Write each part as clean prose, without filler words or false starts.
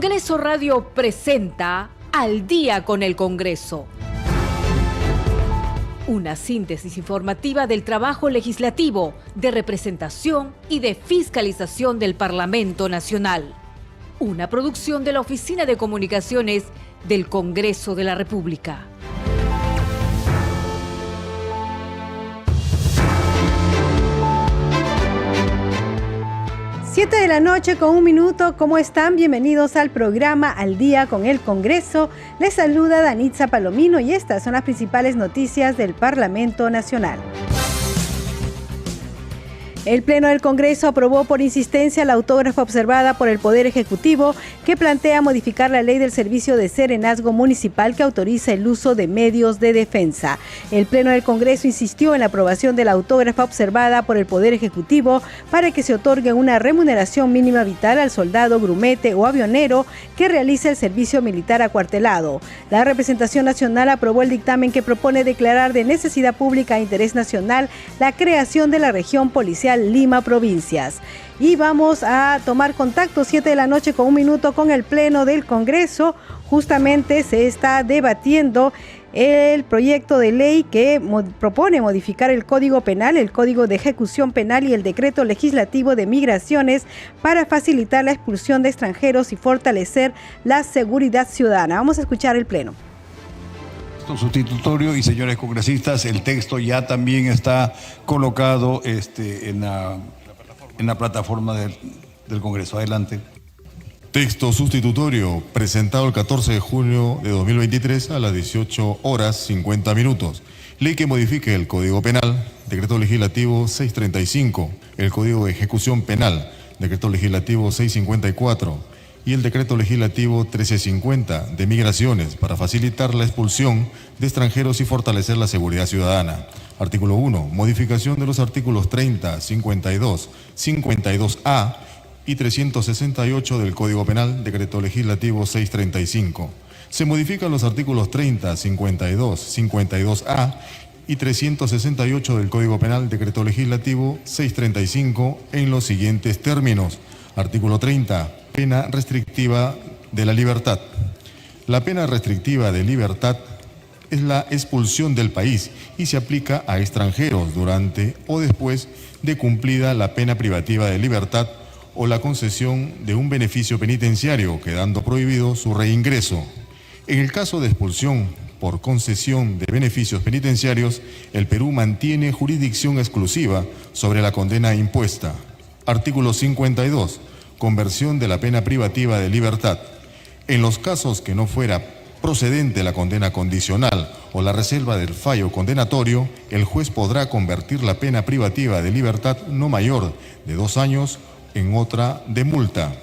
Congreso Radio presenta Al Día con el Congreso. Una síntesis informativa del trabajo legislativo, de representación y de fiscalización del Parlamento Nacional. Una producción de la Oficina de Comunicaciones del Congreso de la República. Siete de la noche con un minuto. ¿Cómo están? Bienvenidos al programa Al Día con el Congreso. Les saluda Danitza Palomino y estas son las principales noticias del Parlamento Nacional. El Pleno del Congreso aprobó por insistencia la autógrafa observada por el Poder Ejecutivo que plantea modificar la ley del servicio de serenazgo municipal que autoriza el uso de medios de defensa. El Pleno del Congreso insistió en la aprobación de la autógrafa observada por el Poder Ejecutivo para que se otorgue una remuneración mínima vital al soldado, grumete o avionero que realice el servicio militar acuartelado. La representación nacional aprobó el dictamen que propone declarar de necesidad pública e interés nacional la creación de la región policial Lima Provincias. Y vamos a tomar contacto 7 de la noche con un minuto con el Pleno del Congreso. Justamente se está debatiendo el proyecto de ley que propone modificar el Código Penal, el Código de Ejecución Penal y el Decreto Legislativo de Migraciones para facilitar la expulsión de extranjeros y fortalecer la seguridad ciudadana. Vamos a escuchar el Pleno. Sustitutorio y señores congresistas, el texto ya también está colocado en la plataforma del Congreso. Adelante. Texto sustitutorio presentado el 14 de junio de 2023 a las 18 horas 50 minutos. Ley que modifique el Código Penal, Decreto Legislativo 635, el Código de Ejecución Penal, Decreto Legislativo 654 y el Decreto Legislativo 1350 de Migraciones para facilitar la expulsión de extranjeros y fortalecer la seguridad ciudadana. Artículo 1. Modificación de los artículos 30, 52, 52A y 368 del Código Penal, Decreto Legislativo 635. Se modifican los artículos 30, 52, 52A y 368 del Código Penal, Decreto Legislativo 635 en los siguientes términos. Artículo 30. Pena restrictiva de la libertad. La pena restrictiva de libertad es la expulsión del país y se aplica a extranjeros durante o después de cumplida la pena privativa de libertad o la concesión de un beneficio penitenciario, quedando prohibido su reingreso. En el caso de expulsión por concesión de beneficios penitenciarios, el Perú mantiene jurisdicción exclusiva sobre la condena impuesta. Artículo 52. Conversión de la pena privativa de libertad. En los casos que no fuera procedente la condena condicional o la reserva del fallo condenatorio, el juez podrá convertir la pena privativa de libertad no mayor de 2 años en otra de multa,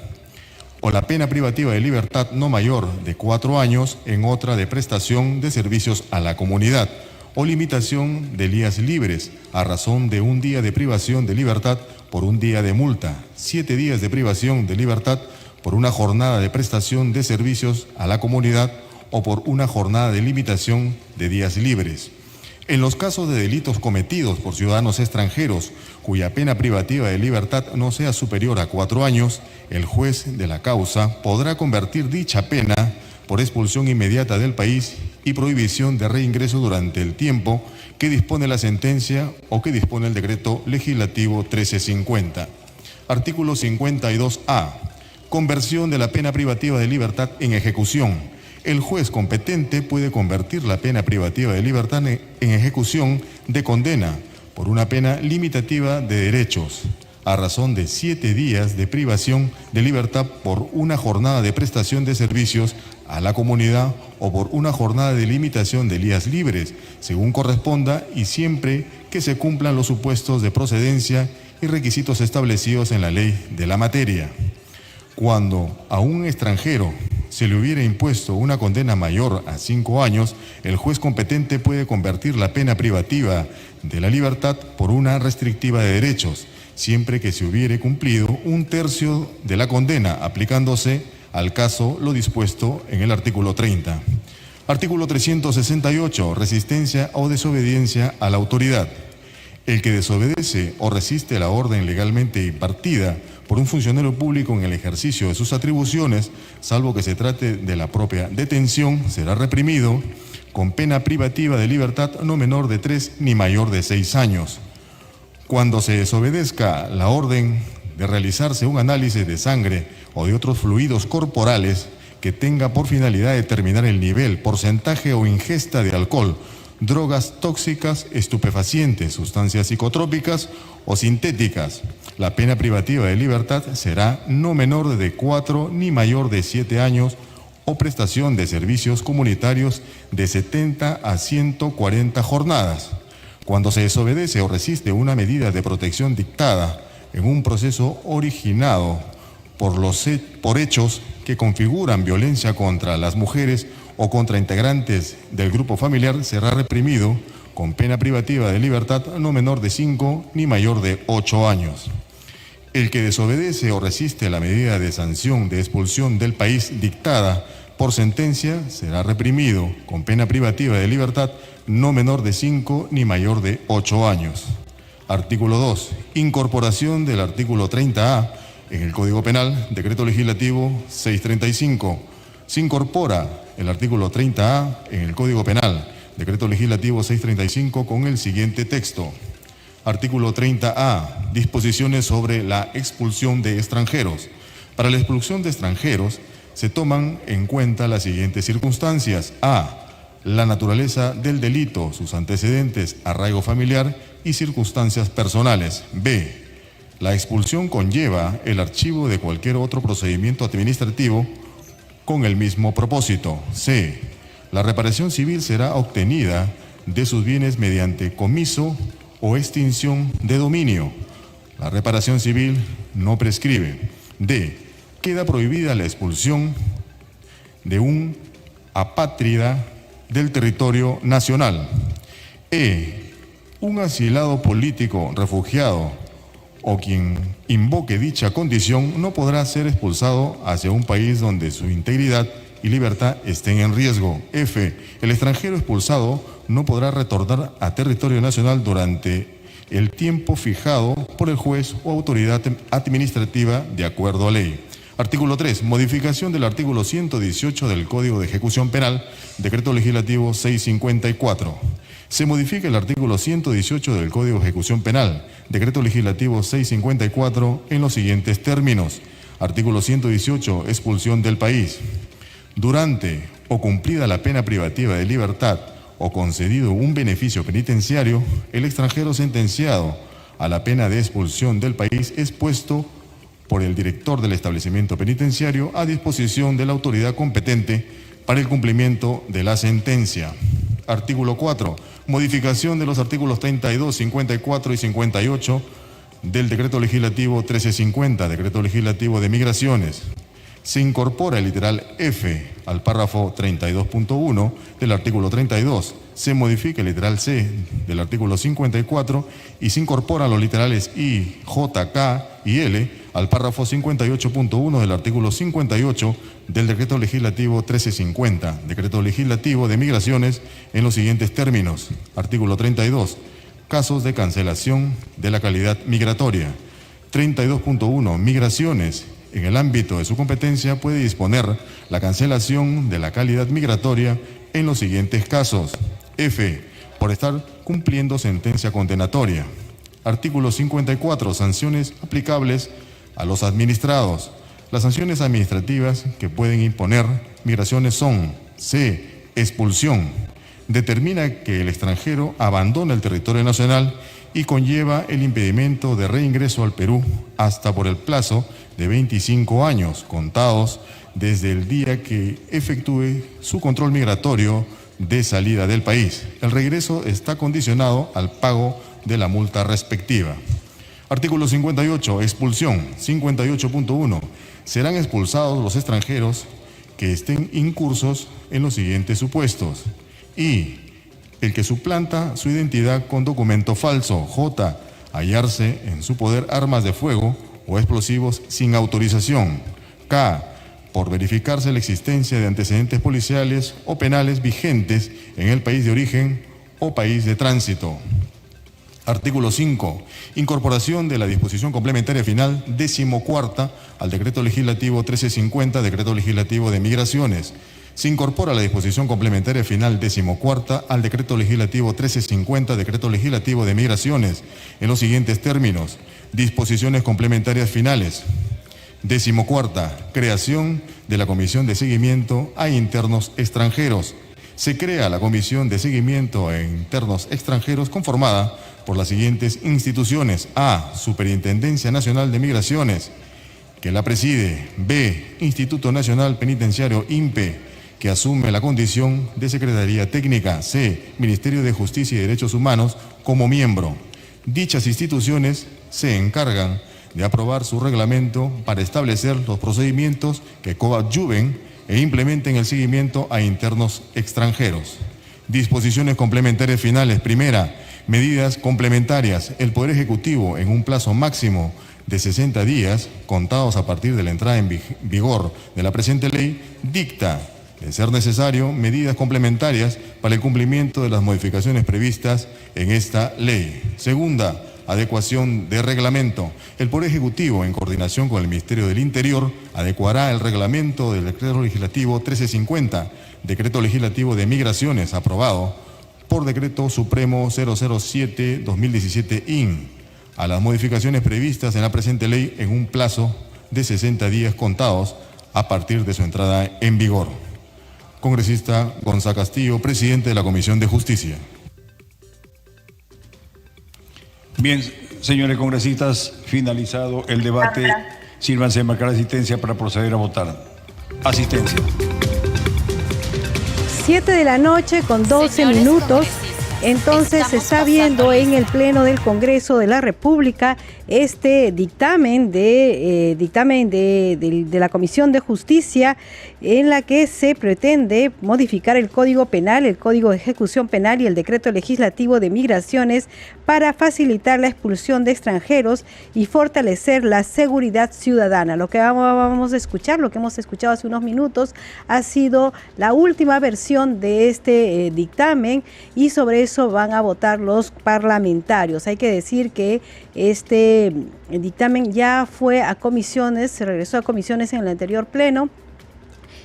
o la pena privativa de libertad no mayor de 4 años en otra de prestación de servicios a la comunidad, o limitación de días libres a razón de 1 día de privación de libertad por 1 día de multa, 7 días de privación de libertad por una jornada de prestación de servicios a la comunidad o por una jornada de limitación de días libres. En los casos de delitos cometidos por ciudadanos extranjeros cuya pena privativa de libertad no sea superior a 4 años, el juez de la causa podrá convertir dicha pena por expulsión inmediata del país y prohibición de reingreso durante el tiempo que dispone la sentencia o que dispone el Decreto Legislativo 1350. Artículo 52A. Conversión de la pena privativa de libertad en ejecución. El juez competente puede convertir la pena privativa de libertad en ejecución de condena por una pena limitativa de derechos, a razón de 7 días de privación de libertad por una jornada de prestación de servicios a la comunidad o por una jornada de limitación de días libres, según corresponda y siempre que se cumplan los supuestos de procedencia y requisitos establecidos en la ley de la materia. Cuando a un extranjero se le hubiera impuesto una condena mayor a 5 años, el juez competente puede convertir la pena privativa de la libertad por una restrictiva de derechos, siempre que se hubiere cumplido 1/3 de la condena, aplicándose al caso lo dispuesto en el artículo 30. Artículo 368. Resistencia o desobediencia a la autoridad. El que desobedece o resiste la orden legalmente impartida por un funcionario público en el ejercicio de sus atribuciones, salvo que se trate de la propia detención, será reprimido con pena privativa de libertad no menor de 3 ni mayor de 6 años. Cuando se desobedezca la orden de realizarse un análisis de sangre o de otros fluidos corporales que tenga por finalidad determinar el nivel, porcentaje o ingesta de alcohol, drogas tóxicas, estupefacientes, sustancias psicotrópicas o sintéticas, la pena privativa de libertad será no menor de 4 ni mayor de 7 años o prestación de servicios comunitarios de 70 a 140 jornadas. Cuando se desobedece o resiste una medida de protección dictada en un proceso originado por hechos que configuran violencia contra las mujeres o contra integrantes del grupo familiar, será reprimido con pena privativa de libertad no menor de 5 ni mayor de 8 años. El que desobedece o resiste la medida de sanción de expulsión del país dictada por sentencia será reprimido con pena privativa de libertad no menor de 5 ni mayor de 8 años. Artículo 2. Incorporación del artículo 30A en el Código Penal, Decreto Legislativo 635. Se incorpora el artículo 30A en el Código Penal, Decreto Legislativo 635, con el siguiente texto. Artículo 30A. Disposiciones sobre la expulsión de extranjeros. Para la expulsión de extranjeros se toman en cuenta las siguientes circunstancias. A. La naturaleza del delito, sus antecedentes, arraigo familiar y circunstancias personales. B. La expulsión conlleva el archivo de cualquier otro procedimiento administrativo con el mismo propósito. C. La reparación civil será obtenida de sus bienes mediante comiso o extinción de dominio. La reparación civil no prescribe. D. Queda prohibida la expulsión de un apátrida del territorio nacional. E. Un asilado político, refugiado o quien invoque dicha condición no podrá ser expulsado hacia un país donde su integridad y libertad estén en riesgo. F. El extranjero expulsado no podrá retornar a territorio nacional durante el tiempo fijado por el juez o autoridad administrativa de acuerdo a ley. Artículo 3. Modificación del artículo 118 del Código de Ejecución Penal, Decreto Legislativo 654. Se modifica el artículo 118 del Código de Ejecución Penal, Decreto Legislativo 654, en los siguientes términos. Artículo 118. Expulsión del país. Durante o cumplida la pena privativa de libertad o concedido un beneficio penitenciario, el extranjero sentenciado a la pena de expulsión del país es puesto por el director del establecimiento penitenciario a disposición de la autoridad competente para el cumplimiento de la sentencia. Artículo 4. Modificación de los artículos 32, 54 y 58 del Decreto Legislativo 1350, Decreto Legislativo de Migraciones. Se incorpora el literal F al párrafo 32.1 del artículo 32. Se modifica el literal C del artículo 54 y se incorporan los literales I, J, K y L al párrafo 58.1 del artículo 58 del Decreto Legislativo 1350, Decreto Legislativo de Migraciones, en los siguientes términos. Artículo 32. Casos de cancelación de la calidad migratoria. 32.1. Migraciones. En el ámbito de su competencia puede disponer la cancelación de la calidad migratoria en los siguientes casos. F. Por estar cumpliendo sentencia condenatoria. Artículo 54. Sanciones aplicables a los administrados. Las sanciones administrativas que pueden imponer migraciones son: C. Expulsión. Determina que el extranjero abandona el territorio nacional y conlleva el impedimento de reingreso al Perú hasta por el plazo de 25 años, contados desde el día que efectúe su control migratorio de salida del país. El regreso está condicionado al pago de la multa respectiva. Artículo 58. Expulsión. 58.1. Serán expulsados los extranjeros que estén incursos en los siguientes supuestos. I. El que suplanta su identidad con documento falso. J. Hallarse en su poder armas de fuego o explosivos sin autorización. K. Por verificarse la existencia de antecedentes policiales o penales vigentes en el país de origen o país de tránsito. Artículo 5. Incorporación de la disposición complementaria final 14ª al Decreto Legislativo 1350, Decreto Legislativo de Migraciones. Se incorpora la disposición complementaria final 14ª al Decreto Legislativo 1350, Decreto Legislativo de Migraciones, en los siguientes términos. Disposiciones complementarias finales. 14ª. Creación de la Comisión de Seguimiento a Internos Extranjeros. Se crea la Comisión de Seguimiento a Internos Extranjeros conformada por las siguientes instituciones. A. Superintendencia Nacional de Migraciones, que la preside. B. Instituto Nacional Penitenciario, INPE, que asume la condición de Secretaría Técnica. C. Ministerio de Justicia y Derechos Humanos como miembro. Dichas instituciones se encargan de aprobar su reglamento para establecer los procedimientos que coadyuven e implementen el seguimiento a internos extranjeros. Disposiciones complementarias finales. Primera, medidas complementarias. El Poder Ejecutivo, en un plazo máximo de 60 días, contados a partir de la entrada en vigor de la presente ley, dicta, de ser necesario, medidas complementarias para el cumplimiento de las modificaciones previstas en esta ley. Segunda, adecuación de reglamento. El Poder Ejecutivo, en coordinación con el Ministerio del Interior, adecuará el reglamento del Decreto Legislativo 1350, Decreto Legislativo de Migraciones, aprobado por Decreto Supremo 007-2017-IN, a las modificaciones previstas en la presente ley en un plazo de 60 días contados a partir de su entrada en vigor. Congresista Gonzalo Castillo, presidente de la Comisión de Justicia. Bien, señores congresistas, finalizado el debate, sírvanse de marcar asistencia para proceder a votar. Asistencia. 7 de la noche con 12 minutos. Entonces se está viendo en el Pleno del Congreso de la República este dictamen de la Comisión de Justicia, en la que se pretende modificar el Código Penal, el Código de Ejecución Penal y el Decreto Legislativo de Migraciones para facilitar la expulsión de extranjeros y fortalecer la seguridad ciudadana. Lo que vamos a escuchar, lo que hemos escuchado hace unos minutos, ha sido la última versión de este dictamen, y sobre eso van a votar los parlamentarios. Hay que decir que este dictamen ya fue a comisiones, se regresó a comisiones en el anterior pleno.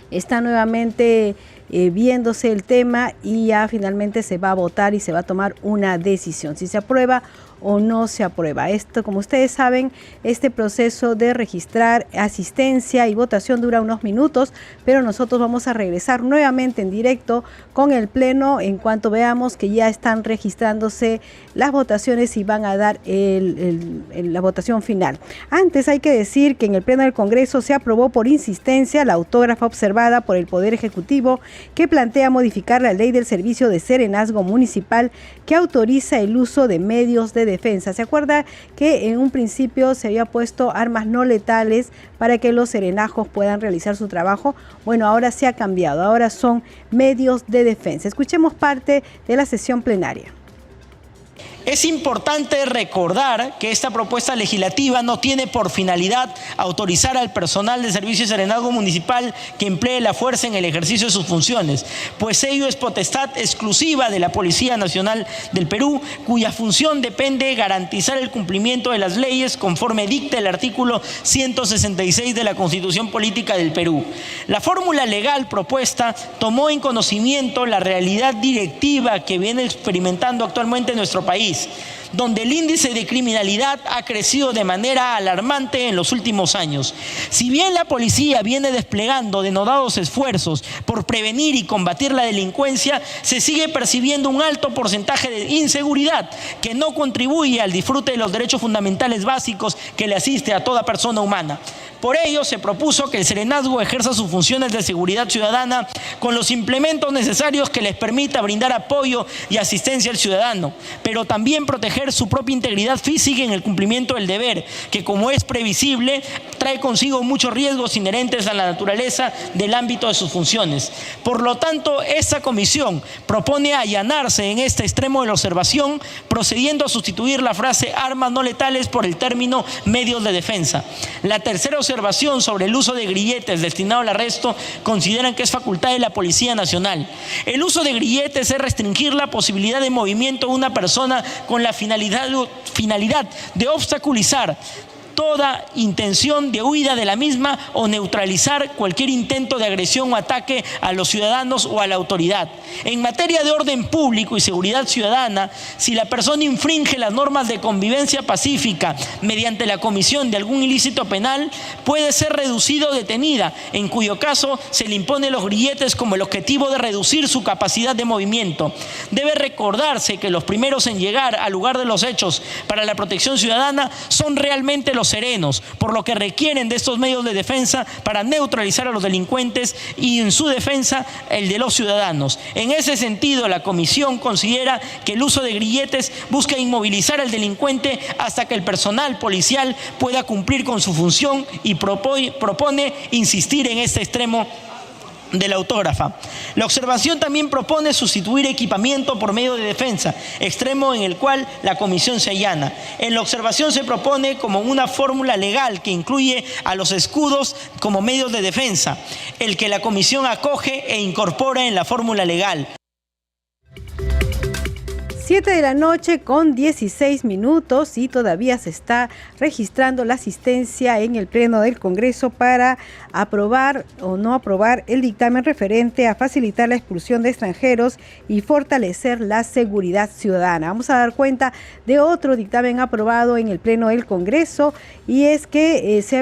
Está nuevamente viéndose el tema y ya finalmente se va a votar y se va a tomar una decisión, si se aprueba o no se aprueba. Esto, como ustedes saben, este proceso de registrar asistencia y votación dura unos minutos, pero nosotros vamos a regresar nuevamente en directo con el Pleno en cuanto veamos que ya están registrándose las votaciones y van a dar la votación final. Antes hay que decir que en el Pleno del Congreso se aprobó por insistencia la autógrafa observada por el Poder Ejecutivo que plantea modificar la ley del servicio de serenazgo municipal que autoriza el uso de medios de defensa. ¿Se acuerda que en un principio se había puesto armas no letales para que los serenazgos puedan realizar su trabajo? Bueno, ahora se ha cambiado, ahora son medios de defensa. Escuchemos parte de la sesión plenaria. Es importante recordar que esta propuesta legislativa no tiene por finalidad autorizar al personal de servicio de serenazgo municipal que emplee la fuerza en el ejercicio de sus funciones, pues ello es potestad exclusiva de la Policía Nacional del Perú, cuya función depende de garantizar el cumplimiento de las leyes conforme dicta el artículo 166 de la Constitución Política del Perú. La fórmula legal propuesta tomó en conocimiento la realidad directiva que viene experimentando actualmente nuestro país, donde el índice de criminalidad ha crecido de manera alarmante en los últimos años. Si bien la policía viene desplegando denodados esfuerzos por prevenir y combatir la delincuencia, se sigue percibiendo un alto porcentaje de inseguridad que no contribuye al disfrute de los derechos fundamentales básicos que le asiste a toda persona humana. Por ello, se propuso que el serenazgo ejerza sus funciones de seguridad ciudadana con los implementos necesarios que les permita brindar apoyo y asistencia al ciudadano, pero también proteger su propia integridad física en el cumplimiento del deber, que, como es previsible, trae consigo muchos riesgos inherentes a la naturaleza del ámbito de sus funciones. Por lo tanto, esta comisión propone allanarse en este extremo de la observación, procediendo a sustituir la frase armas no letales por el término medios de defensa. La tercera observación sobre el uso de grilletes destinado al arresto consideran que es facultad de la Policía Nacional. El uso de grilletes es restringir la posibilidad de movimiento de una persona con la finalidad de obstaculizar toda intención de huida de la misma o neutralizar cualquier intento de agresión o ataque a los ciudadanos o a la autoridad. En materia de orden público y seguridad ciudadana, si la persona infringe las normas de convivencia pacífica mediante la comisión de algún ilícito penal, puede ser reducida o detenida, en cuyo caso se le impone los grilletes como el objetivo de reducir su capacidad de movimiento. Debe recordarse que los primeros en llegar al lugar de los hechos para la protección ciudadana son realmente los serenos, por lo que requieren de estos medios de defensa para neutralizar a los delincuentes y en su defensa el de los ciudadanos. En ese sentido, la comisión considera que el uso de grilletes busca inmovilizar al delincuente hasta que el personal policial pueda cumplir con su función y propone insistir en este extremo de la autógrafa. La observación también propone sustituir equipamiento por medio de defensa, extremo en el cual la comisión se allana. En la observación se propone como una fórmula legal que incluye a los escudos como medios de defensa, el que la comisión acoge e incorpora en la fórmula legal. 7 de la noche con 16 minutos y todavía se está registrando la asistencia en el Pleno del Congreso para aprobar o no aprobar el dictamen referente a facilitar la expulsión de extranjeros y fortalecer la seguridad ciudadana. Vamos a dar cuenta de otro dictamen aprobado en el Pleno del Congreso y es que se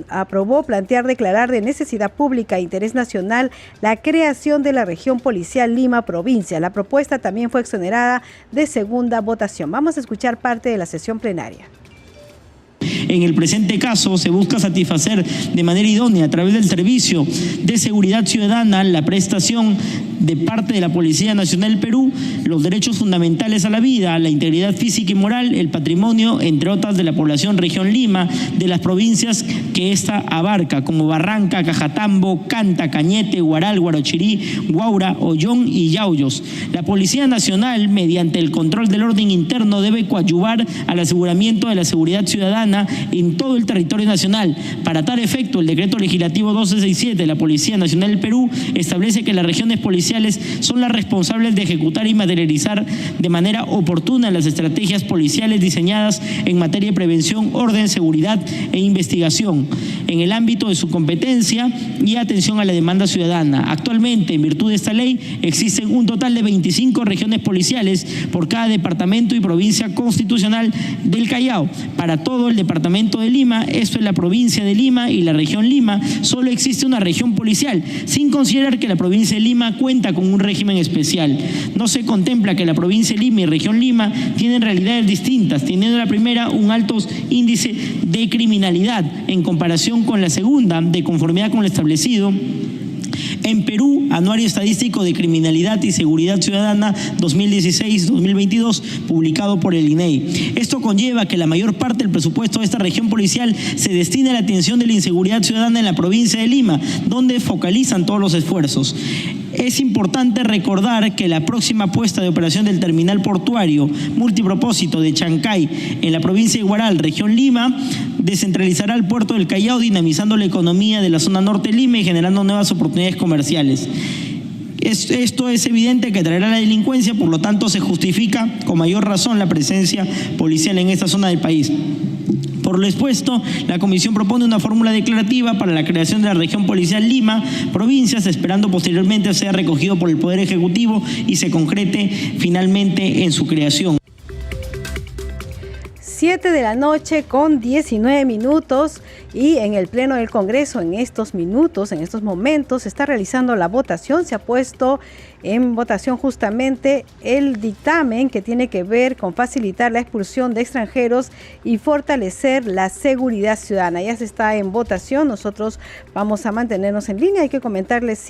aprobó declarar de necesidad pública e interés nacional la creación de la región policial Lima Provincia. La propuesta también fue exonerada de segunda votación. Vamos a escuchar parte de la sesión plenaria. En el presente caso, se busca satisfacer de manera idónea a través del Servicio de Seguridad Ciudadana la prestación de parte de la Policía Nacional del Perú, los derechos fundamentales a la vida, la integridad física y moral, el patrimonio, entre otras, de la población región Lima, de las provincias que ésta abarca, como Barranca, Cajatambo, Canta, Cañete, Huaral, Huarochirí, Huaura, Ollón y Yauyos. La Policía Nacional, mediante el control del orden interno, debe coadyuvar al aseguramiento de la seguridad ciudadana en todo el territorio nacional. Para tal efecto, el Decreto Legislativo 1267 de la Policía Nacional del Perú establece que las regiones policiales son las responsables de ejecutar y materializar de manera oportuna las estrategias policiales diseñadas en materia de prevención, orden, seguridad e investigación en el ámbito de su competencia y atención a la demanda ciudadana. Actualmente, en virtud de esta ley, existen un total de 25 regiones policiales por cada departamento y provincia constitucional del Callao. Para todo el departamento de Lima, esto es la provincia de Lima y la región Lima, solo existe una región policial, sin considerar que la provincia de Lima cuenta con un régimen especial. No se contempla que la provincia de Lima y región Lima tienen realidades distintas, teniendo la primera un alto índice de criminalidad en comparación con la segunda, de conformidad con lo establecido en Perú, Anuario Estadístico de Criminalidad y Seguridad Ciudadana 2016-2022, publicado por el INEI. Esto conlleva que la mayor parte del presupuesto de esta región policial se destina a la atención de la inseguridad ciudadana en la provincia de Lima, donde focalizan todos los esfuerzos. Es importante recordar que la próxima puesta de operación del terminal portuario multipropósito de Chancay en la provincia de Huaral, región Lima, descentralizará el puerto del Callao, dinamizando la economía de la zona norte de Lima y generando nuevas oportunidades comerciales. Esto es evidente que traerá la delincuencia, por lo tanto se justifica con mayor razón la presencia policial en esta zona del país. Por lo expuesto, la comisión propone una fórmula declarativa para la creación de la región policial Lima, provincias, esperando posteriormente sea recogido por el Poder Ejecutivo y se concrete finalmente en su creación. 7 de la noche con 19 minutos y en el Pleno del Congreso en estos momentos se está realizando la votación. Se ha puesto en votación justamente el dictamen que tiene que ver con facilitar la expulsión de extranjeros y fortalecer la seguridad ciudadana. Ya se está en votación, nosotros vamos a mantenernos en línea. Hay que comentarles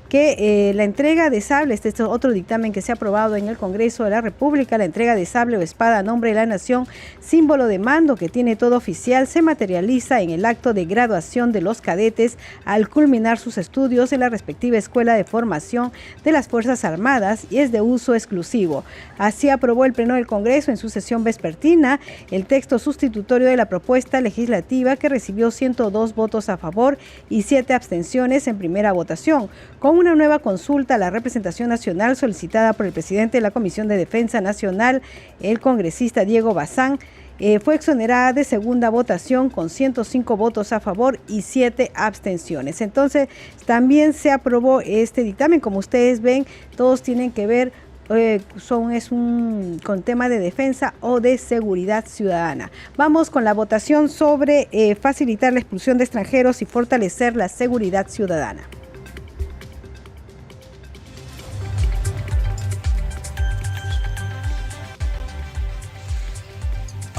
que la entrega de sable, este es otro dictamen que se ha aprobado en el Congreso de la República, la entrega de sable o espada a nombre de la nación, sin símbolo de mando que tiene todo oficial se materializa en el acto de graduación de los cadetes al culminar sus estudios en la respectiva Escuela de Formación de las Fuerzas Armadas y es de uso exclusivo. Así aprobó el Pleno del Congreso en su sesión vespertina el texto sustitutorio de la propuesta legislativa que recibió 102 votos a favor y 7 abstenciones en primera votación, con una nueva consulta a la representación nacional solicitada por el presidente de la Comisión de Defensa Nacional, el congresista Diego Bazán. Fue exonerada de segunda votación con 105 votos a favor y 7 abstenciones. Entonces, también se aprobó este dictamen. Como ustedes ven, todos tienen que ver con tema de defensa o de seguridad ciudadana. Vamos con la votación sobre facilitar la expulsión de extranjeros y fortalecer la seguridad ciudadana.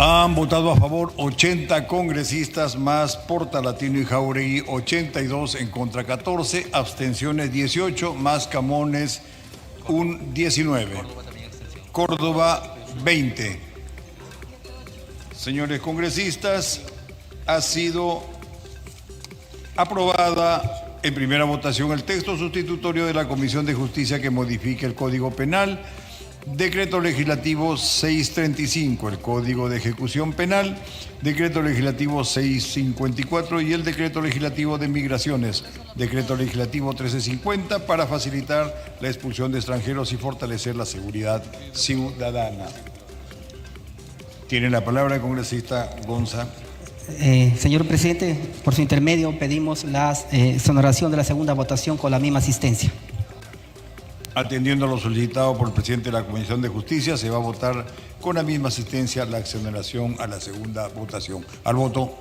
Han votado a favor 80 congresistas más Portalatino y Jauregui 82, en contra 14, abstenciones 18, más Camones 19. Córdoba 20. Señores congresistas, ha sido aprobada en primera votación el texto sustitutorio de la Comisión de Justicia que modifica el Código Penal, Decreto Legislativo 635, el Código de Ejecución Penal, Decreto Legislativo 654 y el Decreto Legislativo de Migraciones, Decreto Legislativo 1350, para facilitar la expulsión de extranjeros y fortalecer la seguridad ciudadana. Tiene la palabra el congresista Gonza. Señor presidente, por su intermedio pedimos la exoneración de la segunda votación con la misma asistencia. Atendiendo a lo solicitado por el presidente de la Comisión de Justicia, se va a votar con la misma asistencia la exoneración a la segunda votación. Al voto.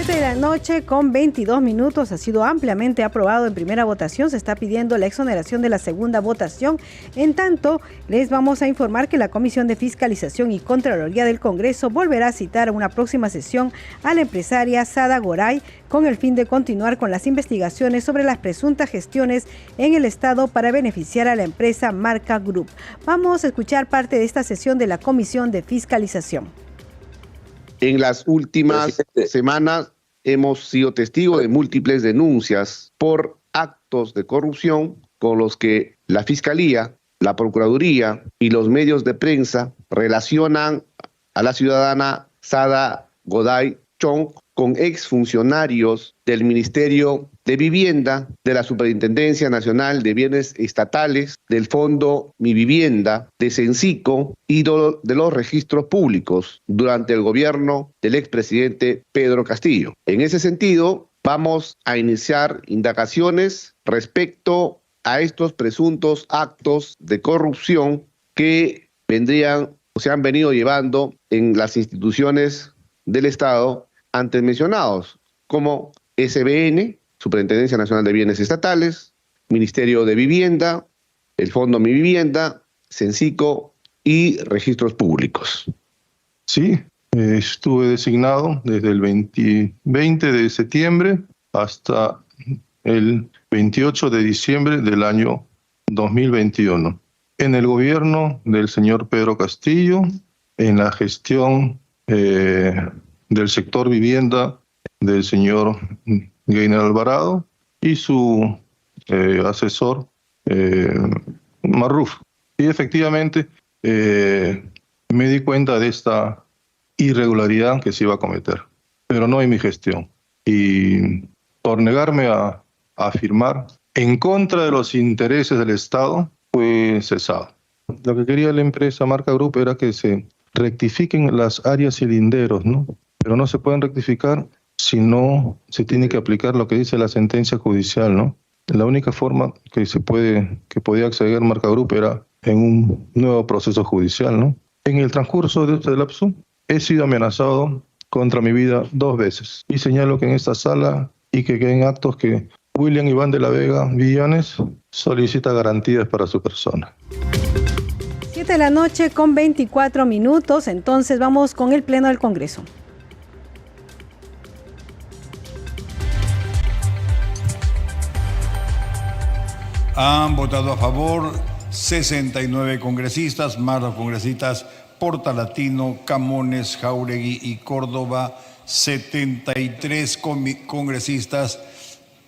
De la noche con 22 minutos, ha sido ampliamente aprobado en primera votación. Se está pidiendo la exoneración de la segunda votación. En tanto, les vamos a informar que la Comisión de Fiscalización y Contraloría del Congreso volverá a citar a una próxima sesión a la empresaria Sada Goray con el fin de continuar con las investigaciones sobre las presuntas gestiones en el Estado para beneficiar a la empresa Marca Group. Vamos a escuchar parte de esta sesión de la Comisión de Fiscalización. En las últimas semanas hemos sido testigos de múltiples denuncias por actos de corrupción con los que la Fiscalía, la Procuraduría y los medios de prensa relacionan a la ciudadana Sada Goday Chong con exfuncionarios del Ministerio de Vivienda, de la Superintendencia Nacional de Bienes Estatales, del Fondo Mi Vivienda, de Censico y de los registros públicos durante el gobierno del expresidente Pedro Castillo. En ese sentido, vamos a iniciar indagaciones respecto a estos presuntos actos de corrupción que vendrían o se han venido llevando en las instituciones del Estado antes mencionados, como SBN, Superintendencia Nacional de Bienes Estatales, Ministerio de Vivienda, el Fondo Mi Vivienda, Censico y registros públicos. Sí, estuve designado desde el 20 de septiembre hasta el 28 de diciembre del año 2021. En el gobierno del señor Pedro Castillo, en la gestión del sector vivienda del señor Gainer Alvarado y su asesor Marruf. Y efectivamente me di cuenta de esta irregularidad que se iba a cometer, pero no en mi gestión. Y por negarme a firmar en contra de los intereses del Estado, fue cesado. Lo que quería la empresa Marca Group era que se rectifiquen las áreas y linderos, ¿no? Pero no se pueden rectificar si no se tiene que aplicar lo que dice la sentencia judicial, ¿no? La única forma que podía acceder Marca Group era en un nuevo proceso judicial, ¿no? En el transcurso de este lapso he sido amenazado contra mi vida 2 veces. Y señalo que en esta sala y que queden actos que William Iván de la Vega Villanes solicita garantías para su persona. 7 de la noche con 24 minutos, entonces vamos con el Pleno del Congreso. Han votado a favor 69 congresistas, más los congresistas Portalatino, Camones, Jáuregui y Córdoba, 73 congresistas,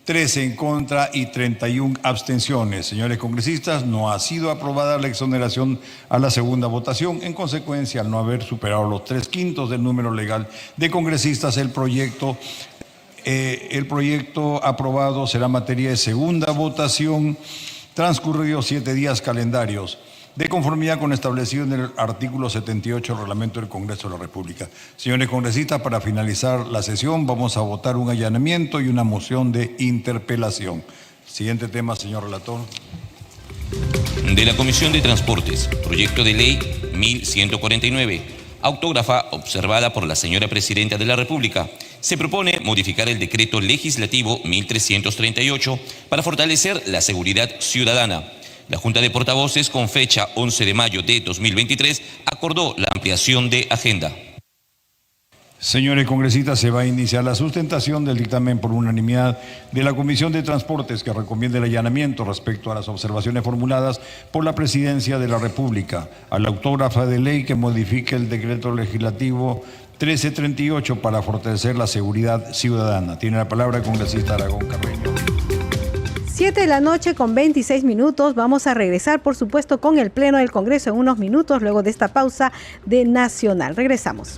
13 en contra y 31 abstenciones. Señores congresistas, no ha sido aprobada la exoneración a la segunda votación. En consecuencia, al no haber superado los 3/5 del número legal de congresistas, el proyecto aprobado será materia de segunda votación transcurridos 7 días calendarios, de conformidad con lo establecido en el artículo 78 del Reglamento del Congreso de la República. Señores congresistas, para finalizar la sesión vamos a votar un allanamiento y una moción de interpelación. Siguiente tema, señor relator. De la Comisión de Transportes, proyecto de ley 1149, autógrafa observada por la señora Presidenta de la República. Se propone modificar el decreto legislativo 1338 para fortalecer la seguridad ciudadana. La Junta de Portavoces, con fecha 11 de mayo de 2023, acordó la ampliación de agenda. Señores congresistas, se va a iniciar la sustentación del dictamen por unanimidad de la Comisión de Transportes, que recomienda el allanamiento respecto a las observaciones formuladas por la Presidencia de la República a la autógrafa de ley que modifique el decreto legislativo 1338 para fortalecer la seguridad ciudadana. Tiene la palabra el congresista Aragón Carreño. 7 de la noche con 26 minutos. Vamos a regresar, por supuesto, con el Pleno del Congreso en unos minutos, luego de esta pausa de Nacional. Regresamos.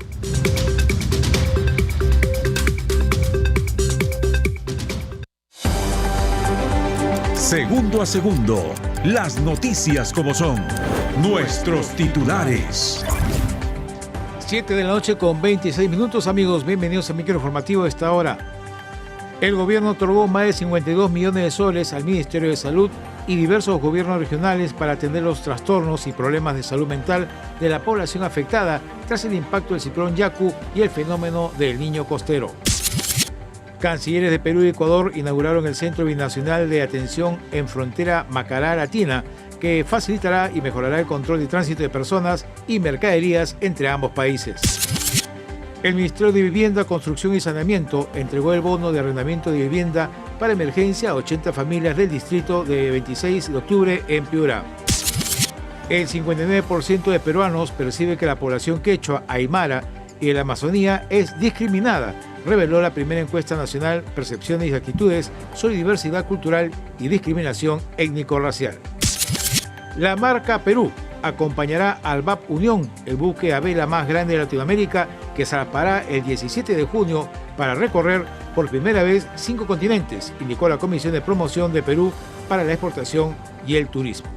Segundo a segundo, las noticias como son, nuestros titulares. 7 de la noche con 26 minutos, amigos, bienvenidos a Micro Informativo de esta hora. El gobierno otorgó más de 52 millones de soles al Ministerio de Salud y diversos gobiernos regionales para atender los trastornos y problemas de salud mental de la población afectada tras el impacto del ciclón Yaku y el fenómeno del Niño Costero. Cancilleres de Perú y Ecuador inauguraron el Centro Binacional de Atención en Frontera Macará-Latina, que facilitará y mejorará el control de tránsito de personas y mercaderías entre ambos países. El Ministerio de Vivienda, Construcción y Saneamiento entregó el bono de arrendamiento de vivienda para emergencia a 80 familias del distrito de 26 de octubre en Piura. El 59% de peruanos percibe que la población quechua, aymara y de la Amazonía es discriminada, reveló la primera encuesta nacional Percepciones y Actitudes sobre diversidad cultural y discriminación étnico-racial. La marca Perú acompañará al VAP Unión, el buque a vela más grande de Latinoamérica, que zarpará el 17 de junio para recorrer por primera vez 5 continentes, indicó la Comisión de Promoción de Perú para la Exportación y el Turismo.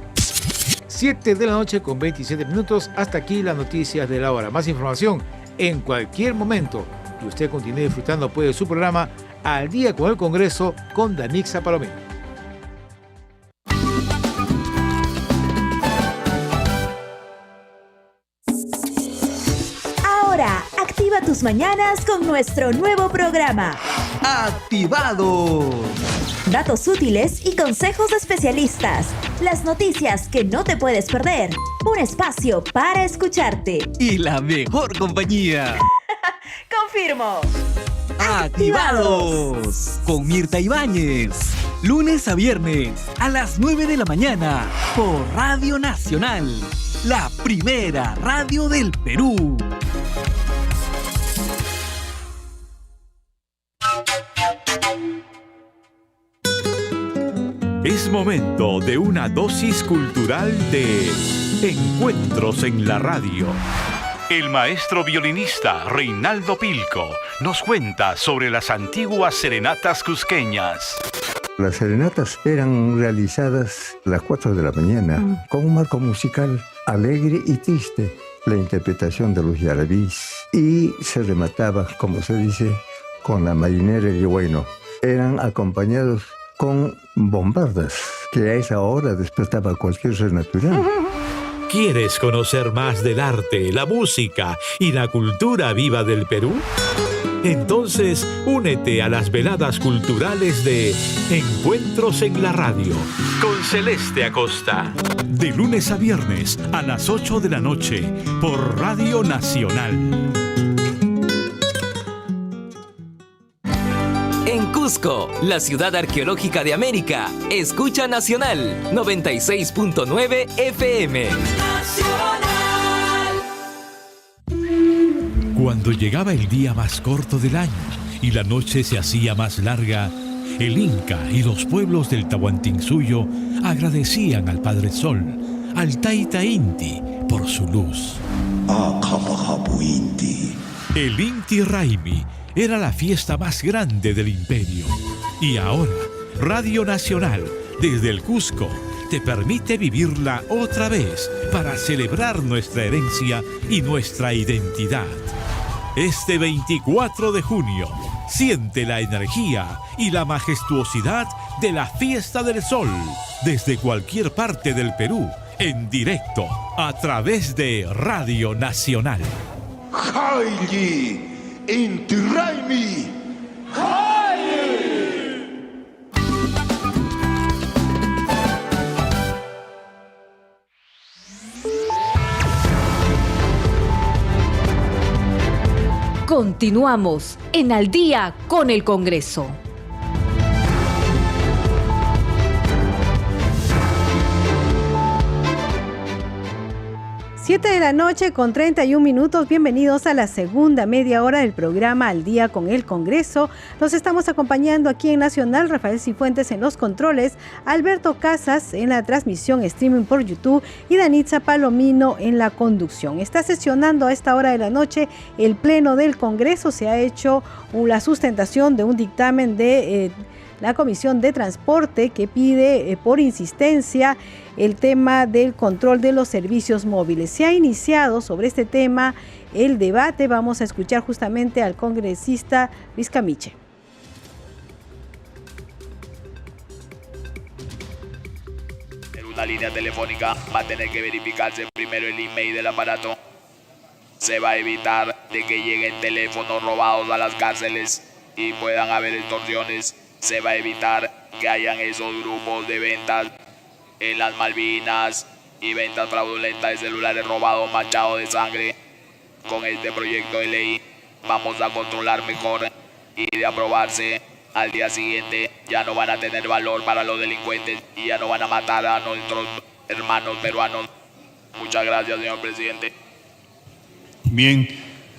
7 de la noche con 27 minutos, hasta aquí las noticias de la hora. Más información en cualquier momento, y usted continúe disfrutando pues de su programa Al Día con el Congreso con Danixa Palomino. Activa tus mañanas con nuestro nuevo programa. ¡Activados! Datos útiles y consejos de especialistas. Las noticias que no te puedes perder. Un espacio para escucharte. Y la mejor compañía. Confirmo. ¡Activados! Con Mirta Ibáñez. Lunes a viernes a las 9 de la mañana por Radio Nacional. La primera radio del Perú. Es momento de una dosis cultural de Encuentros en la Radio. El maestro violinista Reinaldo Pilco nos cuenta sobre las antiguas serenatas cusqueñas. Las serenatas eran realizadas a las 4 de la mañana con un marco musical alegre y triste, la interpretación de los yarabís, y se remataba, como se dice, con la marinera y bueno. Eran acompañados con bombardas, que a esa hora despertaba cualquier ser natural. ¿Quieres conocer más del arte, la música y la cultura viva del Perú? Entonces, únete a las veladas culturales de Encuentros en la Radio, con Celeste Acosta. De lunes a viernes a las 8 de la noche, por Radio Nacional. En Cusco, la ciudad arqueológica de América, escucha Nacional 96.9 FM. Cuando llegaba el día más corto del año y la noche se hacía más larga, el Inca y los pueblos del Tahuantinsuyo agradecían al Padre Sol, al Taita Inti, por su luz. El Inti Raymi era la fiesta más grande del imperio. Y ahora, Radio Nacional, desde el Cusco, te permite vivirla otra vez para celebrar nuestra herencia y nuestra identidad. Este 24 de junio, siente la energía y la majestuosidad de la Fiesta del Sol desde cualquier parte del Perú, en directo, a través de Radio Nacional. Haile, Inti Raymi. Continuamos en Al Día con el Congreso. 7 de la noche con 31 minutos. Bienvenidos a la segunda media hora del programa Al Día con el Congreso. Nos estamos acompañando aquí en Nacional, Rafael Cifuentes en los controles, Alberto Casas en la transmisión streaming por YouTube y Danitza Palomino en la conducción. Está sesionando a esta hora de la noche el Pleno del Congreso. Se ha hecho la sustentación de un dictamen de la Comisión de Transporte que pide por insistencia el tema del control de los servicios móviles. Se ha iniciado sobre este tema el debate. Vamos a escuchar justamente al congresista Luis Camiche. En una línea telefónica va a tener que verificarse primero el email del aparato. Se va a evitar de que lleguen teléfonos robados a las cárceles y puedan haber extorsiones. Se va a evitar que hayan esos grupos de ventas en las Malvinas y ventas fraudulentas de celulares robados manchados de sangre. Con este proyecto de ley vamos a controlar mejor y de aprobarse al día siguiente ya no van a tener valor para los delincuentes y ya no van a matar a nuestros hermanos peruanos. Muchas gracias, señor presidente. Bien,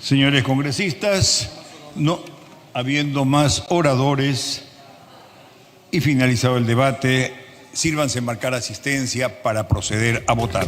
señores congresistas, no habiendo más oradores y finalizado el debate, sírvanse marcar asistencia para proceder a votar.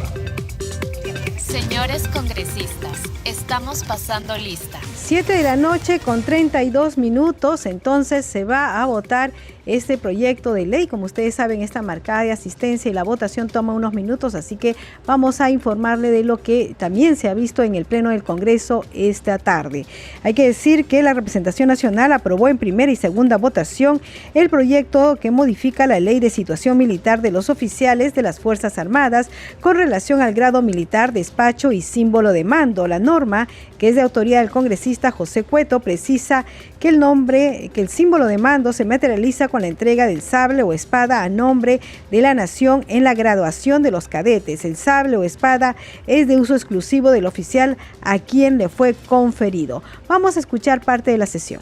Señores congresistas, estamos pasando lista. 7 de la noche con 32 minutos, entonces se va a votar este proyecto de ley. Como ustedes saben, está marcada de asistencia y la votación toma unos minutos, así que vamos a informarle de lo que también se ha visto en el Pleno del Congreso esta tarde. Hay que decir que la representación nacional aprobó en primera y segunda votación el proyecto que modifica la Ley de Situación Militar de los oficiales de las Fuerzas Armadas con relación al grado militar, despacho y símbolo de mando. La norma, que es de autoría del congresista José Cueto, precisa que el símbolo de mando se materializa con la entrega del sable o espada a nombre de la nación en la graduación de los cadetes. El sable o espada es de uso exclusivo del oficial a quien le fue conferido. Vamos a escuchar parte de la sesión.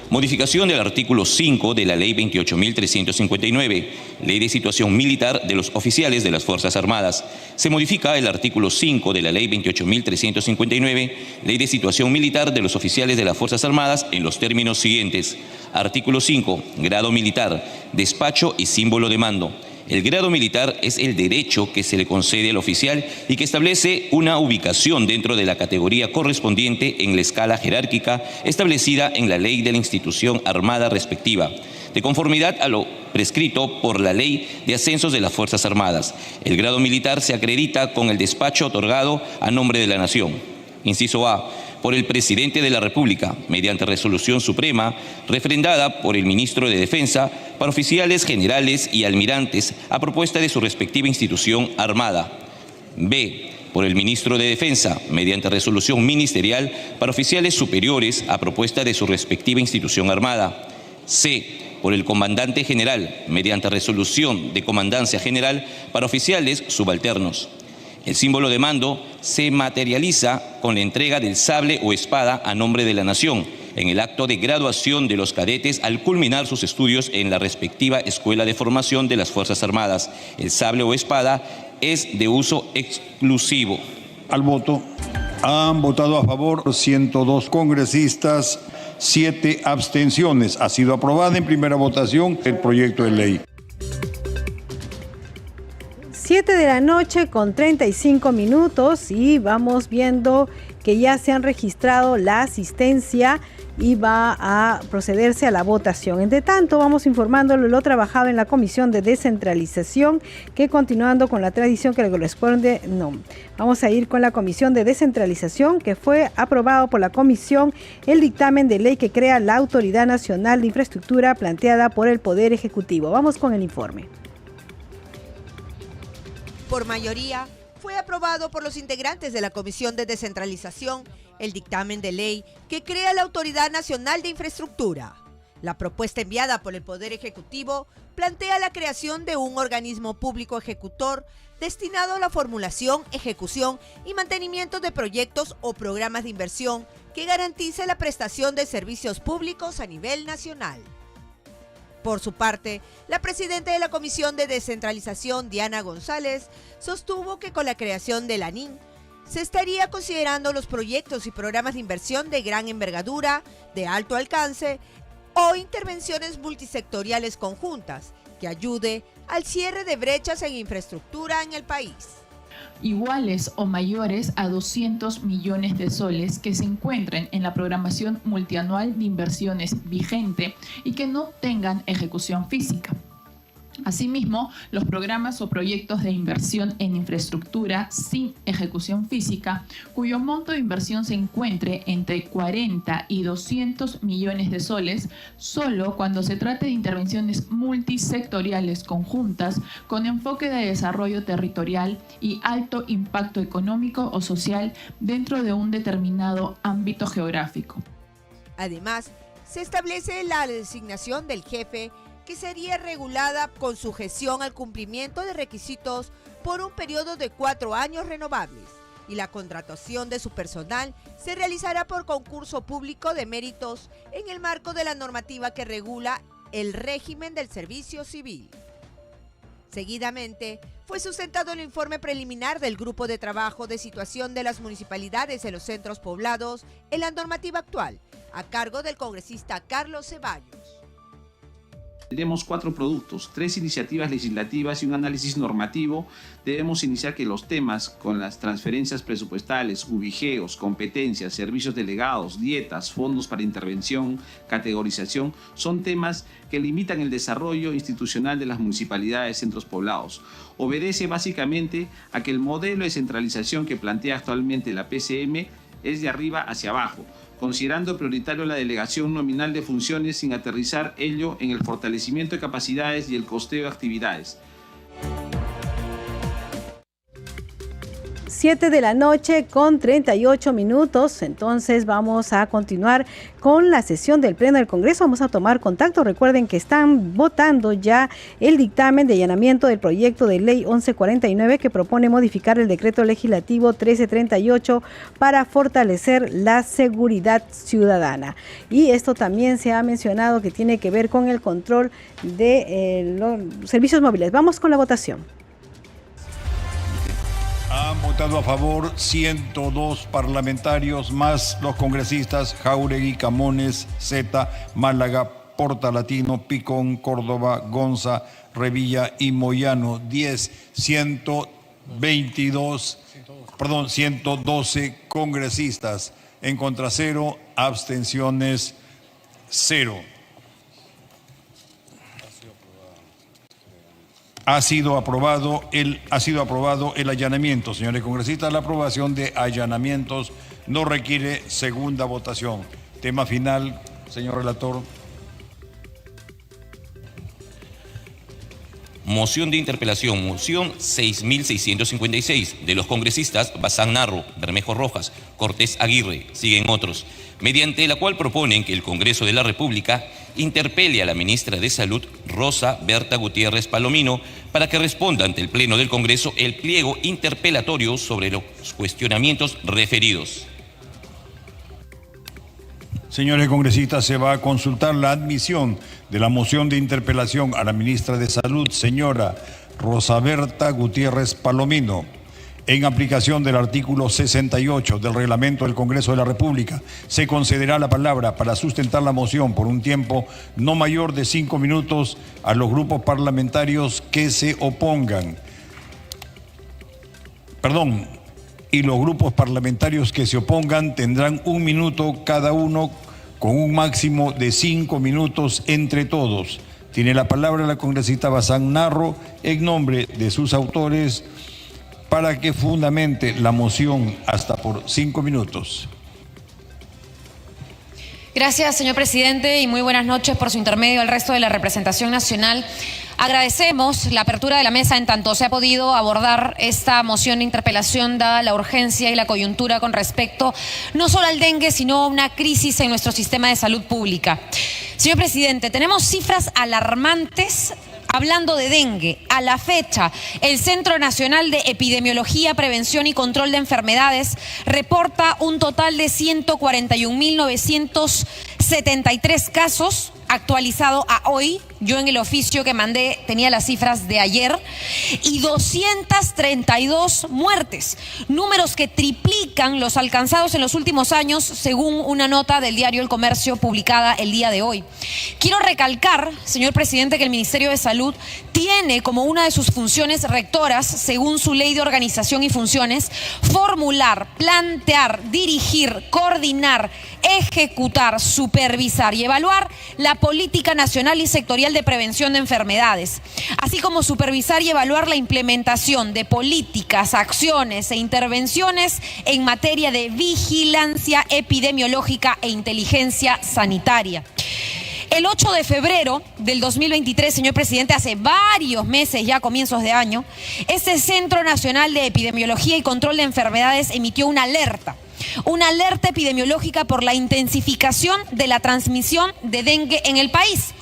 Modificación del artículo 5 de la Ley 28.359, Ley de Situación Militar de los Oficiales de las Fuerzas Armadas. Se modifica el artículo 5 de la Ley 28.359, Ley de Situación Militar de los Oficiales de las Fuerzas Armadas en los términos siguientes. Artículo 5. Grado militar, despacho y símbolo de mando. El grado militar es el derecho que se le concede al oficial y que establece una ubicación dentro de la categoría correspondiente en la escala jerárquica establecida en la ley de la institución armada respectiva, de conformidad a lo prescrito por la Ley de Ascensos de las Fuerzas Armadas. El grado militar se acredita con el despacho otorgado a nombre de la Nación. Inciso A. Por el Presidente de la República, mediante resolución suprema, refrendada por el Ministro de Defensa, para oficiales generales y almirantes a propuesta de su respectiva institución armada. B. Por el Ministro de Defensa, mediante resolución ministerial, para oficiales superiores a propuesta de su respectiva institución armada. C. Por el Comandante General, mediante resolución de Comandancia General, para oficiales subalternos. El símbolo de mando se materializa con la entrega del sable o espada a nombre de la nación en el acto de graduación de los cadetes al culminar sus estudios en la respectiva Escuela de Formación de las Fuerzas Armadas. El sable o espada es de uso exclusivo. Al voto. Han votado a favor 102 congresistas, 7 abstenciones. Ha sido aprobada en primera votación el proyecto de ley. 7 de la noche con 35 minutos y vamos viendo que ya se han registrado la asistencia y va a procederse a la votación. Entre tanto, vamos informándolo lo trabajado en la Comisión de Descentralización, que continuando con la tradición que le corresponde, vamos a ir con la Comisión de Descentralización, que fue aprobado por la Comisión el dictamen de ley que crea la Autoridad Nacional de Infraestructura planteada por el Poder Ejecutivo. Vamos con el informe. Por mayoría, fue aprobado por los integrantes de la Comisión de Descentralización el dictamen de ley que crea la Autoridad Nacional de Infraestructura. La propuesta enviada por el Poder Ejecutivo plantea la creación de un organismo público ejecutor destinado a la formulación, ejecución y mantenimiento de proyectos o programas de inversión que garantice la prestación de servicios públicos a nivel nacional. Por su parte, la presidenta de la Comisión de Descentralización, Diana González, sostuvo que con la creación de la ANIN se estaría considerando los proyectos y programas de inversión de gran envergadura, de alto alcance o intervenciones multisectoriales conjuntas que ayude al cierre de brechas en infraestructura en el país. Iguales o mayores a 200 millones de soles que se encuentren en la programación multianual de inversiones vigente y que no tengan ejecución física. Asimismo, los programas o proyectos de inversión en infraestructura sin ejecución física, cuyo monto de inversión se encuentre entre 40 y 200 millones de soles, solo cuando se trate de intervenciones multisectoriales conjuntas con enfoque de desarrollo territorial y alto impacto económico o social dentro de un determinado ámbito geográfico. Además, se establece la designación del jefe, que sería regulada con sujeción al cumplimiento de requisitos por un periodo de 4 años renovables, y la contratación de su personal se realizará por concurso público de méritos en el marco de la normativa que regula el régimen del servicio civil. Seguidamente, fue sustentado el informe preliminar del Grupo de Trabajo de Situación de las Municipalidades en los Centros Poblados en la normativa actual, a cargo del congresista Carlos Ceballos. Tenemos 4 productos, 3 iniciativas legislativas y un análisis normativo. Debemos iniciar que los temas con las transferencias presupuestales, ubigeos, competencias, servicios delegados, dietas, fondos para intervención, categorización, son temas que limitan el desarrollo institucional de las municipalidades, centros poblados. Obedece básicamente a que el modelo de centralización que plantea actualmente la PCM es de arriba hacia abajo, considerando prioritario la delegación nominal de funciones sin aterrizar ello en el fortalecimiento de capacidades y el costeo de actividades. 7 de la noche con 38 minutos, entonces vamos a continuar con la sesión del Pleno del Congreso. Vamos a tomar contacto. Recuerden que están votando ya el dictamen de allanamiento del proyecto de ley 1149 que propone modificar el decreto legislativo 1338 para fortalecer la seguridad ciudadana. Y esto también se ha mencionado que tiene que ver con el control de los servicios móviles. Vamos con la votación. Han votado a favor 102 parlamentarios, más los congresistas Jáuregui, Camones, Zeta, Málaga, Portalatino, Picón, Córdoba, Gonza, Revilla y Moyano. 112 congresistas. En contra 0, abstenciones 0. Ha sido aprobado el allanamiento. Señores congresistas, la aprobación de allanamientos no requiere segunda votación. Tema final, señor relator. Moción de interpelación, moción 6.656 de los congresistas Bazán Narro, Bermejo Rojas, Cortés Aguirre, siguen otros, mediante la cual proponen que el Congreso de la República interpele a la ministra de Salud, Rosa Berta Gutiérrez Palomino, para que responda ante el Pleno del Congreso el pliego interpelatorio sobre los cuestionamientos referidos. Señores congresistas, se va a consultar la admisión de la moción de interpelación a la ministra de Salud, señora Rosa Berta Gutiérrez Palomino. En aplicación del artículo 68 del reglamento del Congreso de la República, se concederá la palabra para sustentar la moción por un tiempo no mayor de 5 minutos a los grupos parlamentarios que se opongan. Y los grupos parlamentarios que se opongan tendrán 1 minuto cada uno, con un máximo de 5 minutos entre todos. Tiene la palabra la congresista Bazán Narro en nombre de sus autores para que fundamente la moción hasta por 5 minutos. Gracias, señor presidente, y muy buenas noches por su intermedio al resto de la representación nacional. Agradecemos la apertura de la mesa en tanto se ha podido abordar esta moción de interpelación dada la urgencia y la coyuntura con respecto no solo al dengue, sino a una crisis en nuestro sistema de salud pública. Señor presidente, tenemos cifras alarmantes hablando de dengue. A la fecha, el Centro Nacional de Epidemiología, Prevención y Control de Enfermedades reporta un total de 141.973 casos, actualizado a hoy. Yo en el oficio que mandé tenía las cifras de ayer, y 232 muertes, números que triplican los alcanzados en los últimos años, según una nota del diario El Comercio publicada el día de hoy. Quiero recalcar, señor presidente, que el Ministerio de Salud tiene como una de sus funciones rectoras, según su ley de organización y funciones, formular, plantear, dirigir, coordinar, ejecutar, supervisar y evaluar la política nacional y sectorial de prevención de enfermedades, así como supervisar y evaluar la implementación de políticas, acciones e intervenciones en materia de vigilancia epidemiológica e inteligencia sanitaria. El 8 de febrero del 2023, señor presidente, hace varios meses, ya comienzos de año, este Centro Nacional de Epidemiología y Control de Enfermedades emitió una alerta epidemiológica por la intensificación de la transmisión de dengue en el país.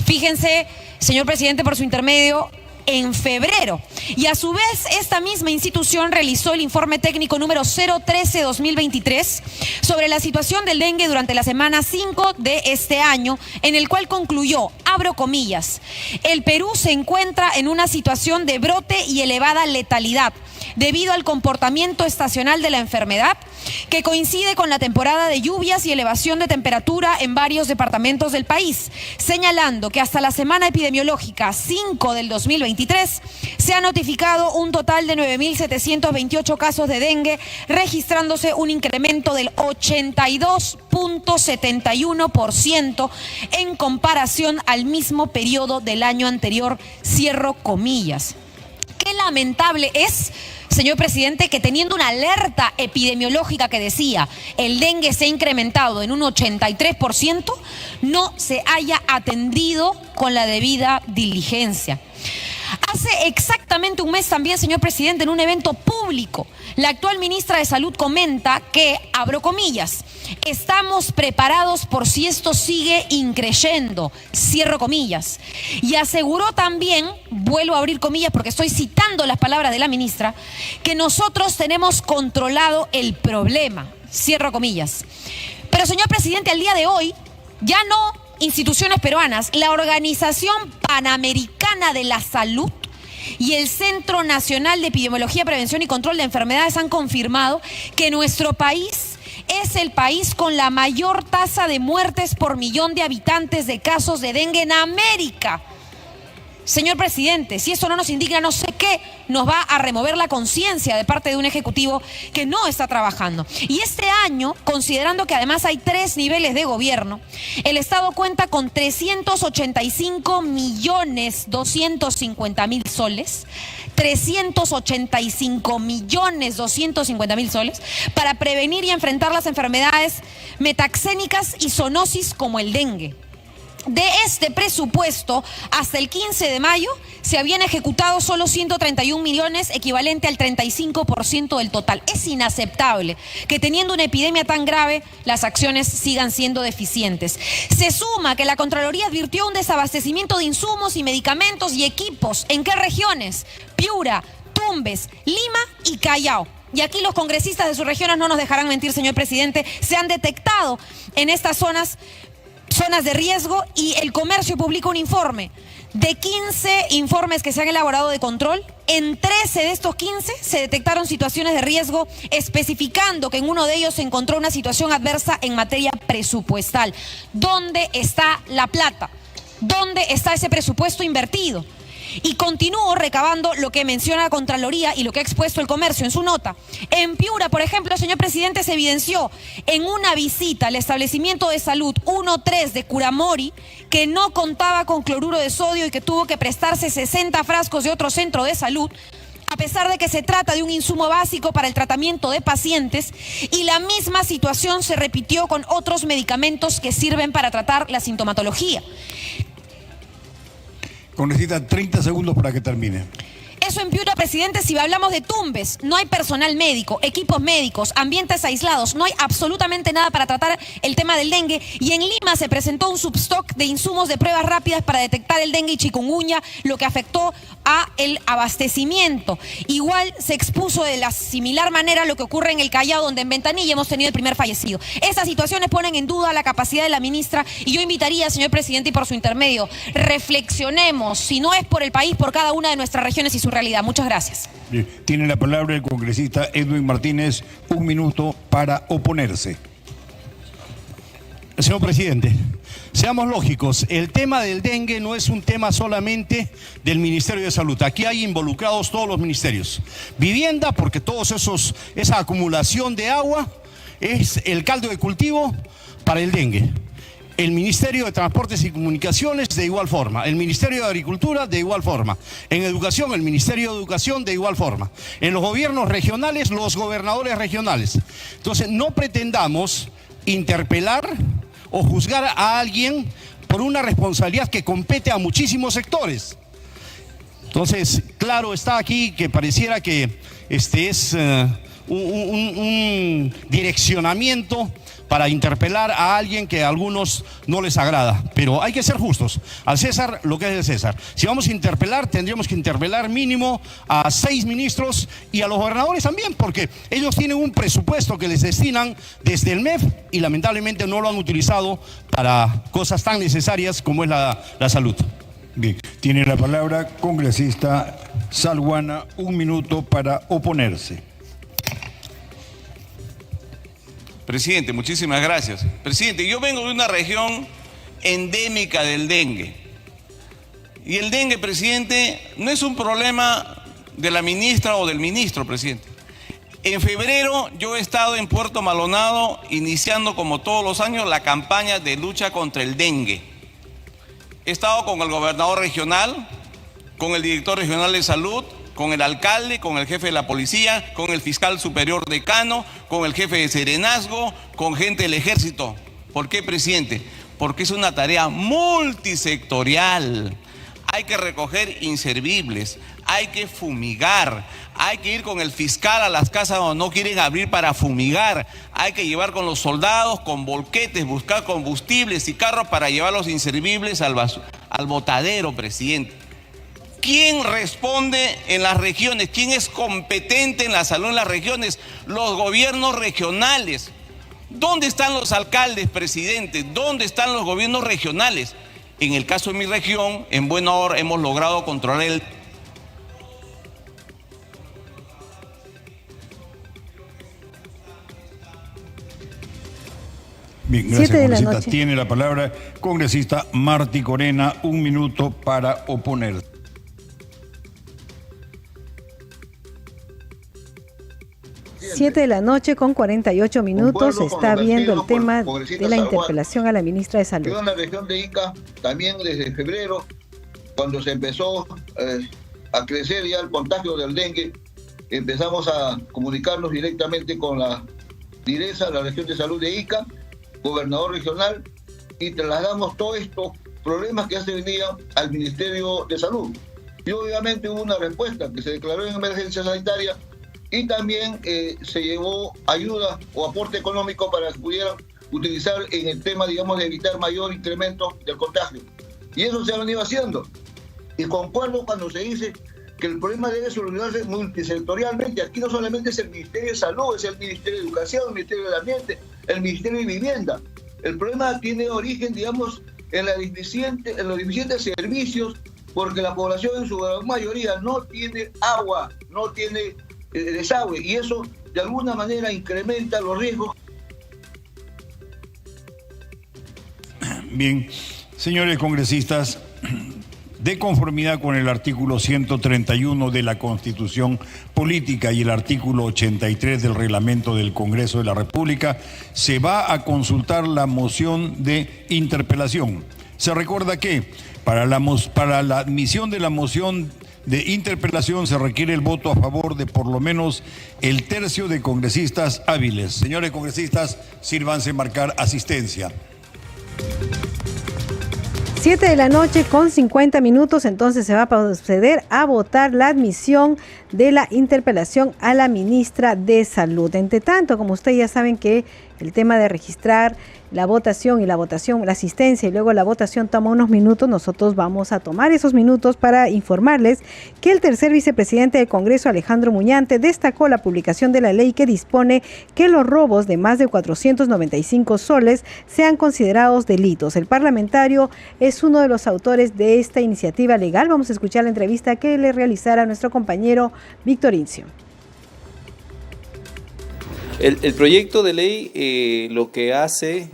Fíjense, señor presidente, por su intermedio, en febrero. Y a su vez, esta misma institución realizó el informe técnico número 013-2023 sobre la situación del dengue durante la semana 5 de este año, en el cual concluyó, abro comillas, el Perú se encuentra en una situación de brote y elevada letalidad debido al comportamiento estacional de la enfermedad, que coincide con la temporada de lluvias y elevación de temperatura en varios departamentos del país, señalando que hasta la semana epidemiológica 5 del 2023 se ha notificado un total de 9.728 casos de dengue, registrándose un incremento del 82.71% en comparación al mismo periodo del año anterior, cierro comillas. Qué lamentable es, señor presidente, que teniendo una alerta epidemiológica que decía el dengue se ha incrementado en un 83%, no se haya atendido con la debida diligencia. Hace exactamente un mes también, señor presidente, en un evento público, la actual ministra de Salud comenta que, abro comillas, estamos preparados por si esto sigue increyendo, cierro comillas. Y aseguró también, vuelvo a abrir comillas porque estoy citando las palabras de la ministra, que nosotros tenemos controlado el problema, cierro comillas. Pero, señor presidente, al día de hoy, ya no instituciones peruanas, la Organización Panamericana de la Salud y el Centro Nacional de Epidemiología, Prevención y Control de Enfermedades han confirmado que nuestro país es el país con la mayor tasa de muertes por millón de habitantes de casos de dengue en América. Señor presidente, si eso no nos indigna, no sé qué nos va a remover la conciencia de parte de un ejecutivo que no está trabajando. Y este año, considerando que además hay 3 niveles de gobierno, el Estado cuenta con 385.250.000 soles, 385.250.000 soles para prevenir y enfrentar las enfermedades metaxénicas y zoonosis como el dengue. De este presupuesto, hasta el 15 de mayo, se habían ejecutado solo 131 millones, equivalente al 35% del total. Es inaceptable que teniendo una epidemia tan grave, las acciones sigan siendo deficientes. Se suma que la Contraloría advirtió un desabastecimiento de insumos y medicamentos y equipos. ¿En qué regiones? Piura, Tumbes, Lima y Callao. y aquí los congresistas de sus regiones no nos dejarán mentir, señor presidente, se han detectado en estas zonas de riesgo, y el comercio publica un informe. De 15 informes que se han elaborado de control, en 13 de estos 15 se detectaron situaciones de riesgo, especificando que en uno de ellos se encontró una situación adversa en materia presupuestal. ¿Dónde está la plata? ¿Dónde está ese presupuesto invertido? Y continúo recabando lo que menciona la Contraloría y lo que ha expuesto el comercio en su nota. En Piura, por ejemplo, señor presidente, se evidenció en una visita al establecimiento de salud 1-3 de Curamori, que no contaba con cloruro de sodio y que tuvo que prestarse 60 frascos de otro centro de salud, a pesar de que se trata de un insumo básico para el tratamiento de pacientes, y la misma situación se repitió con otros medicamentos que sirven para tratar la sintomatología. Necesita 30 segundos para que termine. Eso en Piura, presidente, si hablamos de Tumbes, no hay personal médico, equipos médicos, ambientes aislados, no hay absolutamente nada para tratar el tema del dengue. Y en Lima se presentó un substock de insumos de pruebas rápidas para detectar el dengue y chikungunya, lo que afectó a el abastecimiento. Igual se expuso de la similar manera lo que ocurre en el Callao, donde en Ventanilla hemos tenido el primer fallecido. Estas situaciones ponen en duda la capacidad de la ministra, y yo invitaría, señor presidente, y por su intermedio, reflexionemos, si no es por el país, por cada una de nuestras regiones y su realidad. Muchas gracias. Bien. Tiene la palabra el congresista Edwin Martínez, 1 minuto para oponerse. Señor presidente, seamos lógicos, el tema del dengue no es un tema solamente del Ministerio de Salud. Aquí hay involucrados todos los ministerios. Vivienda, porque esa acumulación de agua es el caldo de cultivo para el dengue. El Ministerio de Transportes y Comunicaciones de igual forma, el Ministerio de Agricultura de igual forma, en Educación el Ministerio de Educación de igual forma, en los gobiernos regionales los gobernadores regionales. Entonces no pretendamos interpelar o juzgar a alguien por una responsabilidad que compete a muchísimos sectores. Entonces, claro está aquí que pareciera que es un direccionamiento para interpelar a alguien que a algunos no les agrada. Pero hay que ser justos. Al César lo que es del César. Si vamos a interpelar, tendríamos que interpelar mínimo a 6 ministros y a los gobernadores también, porque ellos tienen un presupuesto que les destinan desde el MEF y lamentablemente no lo han utilizado para cosas tan necesarias como es la salud. Bien, tiene la palabra congresista Salguana, 1 minuto para oponerse. Presidente, muchísimas gracias. Presidente, yo vengo de una región endémica del dengue. Y el dengue, presidente, no es un problema de la ministra o del ministro, presidente. En febrero yo he estado en Puerto Maldonado iniciando, como todos los años, la campaña de lucha contra el dengue. He estado con el gobernador regional, con el director regional de salud, con el alcalde, con el jefe de la policía, con el fiscal superior decano, con el jefe de serenazgo, con gente del ejército. ¿Por qué, presidente? Porque es una tarea multisectorial. Hay que recoger inservibles, hay que fumigar, hay que ir con el fiscal a las casas donde no quieren abrir para fumigar, hay que llevar con los soldados, con volquetes, buscar combustibles y carros para llevar los inservibles al botadero, presidente. ¿Quién responde en las regiones? ¿Quién es competente en la salud en las regiones? Los gobiernos regionales. ¿Dónde están los alcaldes, presidente? ¿Dónde están los gobiernos regionales? En el caso de mi región, en buena hora hemos logrado controlar el... Bien, gracias, congresista. Tiene la palabra congresista Martí Corena, 1 minuto para oponer. Siete de la noche con 48 minutos. Se está viendo el tema de la interpelación a la ministra de Salud. Yo en la región de Ica, también desde febrero, cuando se empezó a crecer ya el contagio del dengue, empezamos a comunicarnos directamente con la DIRESA, la región de salud de Ica, gobernador regional, y trasladamos todos estos problemas que ya se venían al Ministerio de Salud. Y obviamente hubo una respuesta que se declaró en emergencia sanitaria, y también se llevó ayuda o aporte económico para que pudieran utilizar en el tema, digamos, de evitar mayor incremento del contagio. Y eso se ha venido haciendo. Y concuerdo cuando se dice que el problema debe solucionarse multisectorialmente. Aquí no solamente es el Ministerio de Salud, es el Ministerio de Educación, el Ministerio del Ambiente, el Ministerio de Vivienda. El problema tiene origen, digamos, en los deficientes servicios, porque la población en su gran mayoría no tiene agua, no tiene desagüe, y eso de alguna manera incrementa los riesgos. Bien, señores congresistas, de conformidad con el artículo 131 de la Constitución Política y el artículo 83 del Reglamento del Congreso de la República, se va a consultar la moción de interpelación. Se recuerda que para la admisión de la moción de interpelación se requiere el voto a favor de por lo menos el tercio de congresistas hábiles. Señores congresistas, sírvanse marcar asistencia. 7 de la noche con 50 minutos, entonces se va a proceder a votar la admisión de la interpelación a la ministra de Salud. Entre tanto, como ustedes ya saben que el tema de registrar la votación, la asistencia y luego la votación toma unos minutos, nosotros vamos a tomar esos minutos para informarles que el tercer vicepresidente del Congreso, Alejandro Muñante, destacó la publicación de la ley que dispone que los robos de más de 495 soles sean considerados delitos. El parlamentario es uno de los autores de esta iniciativa legal. Vamos a escuchar la entrevista que le realizara nuestro compañero Víctor Incio. El proyecto de ley lo que hace,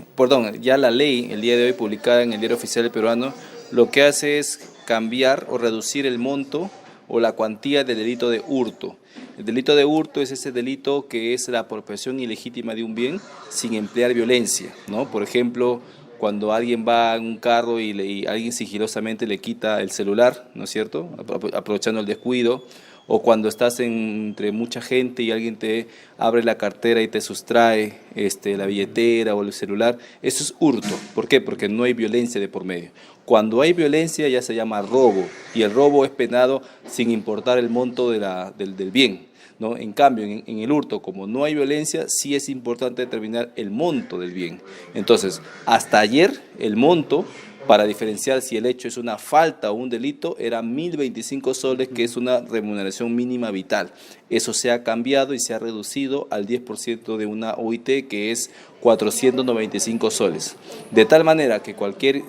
ya la ley, el día de hoy publicada en el Diario Oficial Peruano, lo que hace es cambiar o reducir el monto o la cuantía del delito de hurto. El delito de hurto es ese delito que es la apropiación ilegítima de un bien sin emplear violencia, ¿no? Por ejemplo, cuando alguien va en un carro y alguien sigilosamente le quita el celular, ¿no es cierto?, aprovechando el descuido, o cuando estás entre mucha gente y alguien te abre la cartera y te sustrae la billetera o el celular, eso es hurto. ¿Por qué? Porque no hay violencia de por medio. Cuando hay violencia ya se llama robo, y el robo es penado sin importar el monto del bien, ¿no? En cambio, en el hurto, como no hay violencia, sí es importante determinar el monto del bien. Entonces, hasta ayer el monto, para diferenciar si el hecho es una falta o un delito, era 1.025 soles, que es una remuneración mínima vital. Eso se ha cambiado y se ha reducido al 10% de una OIT, que es 495 soles. De tal manera que cualquier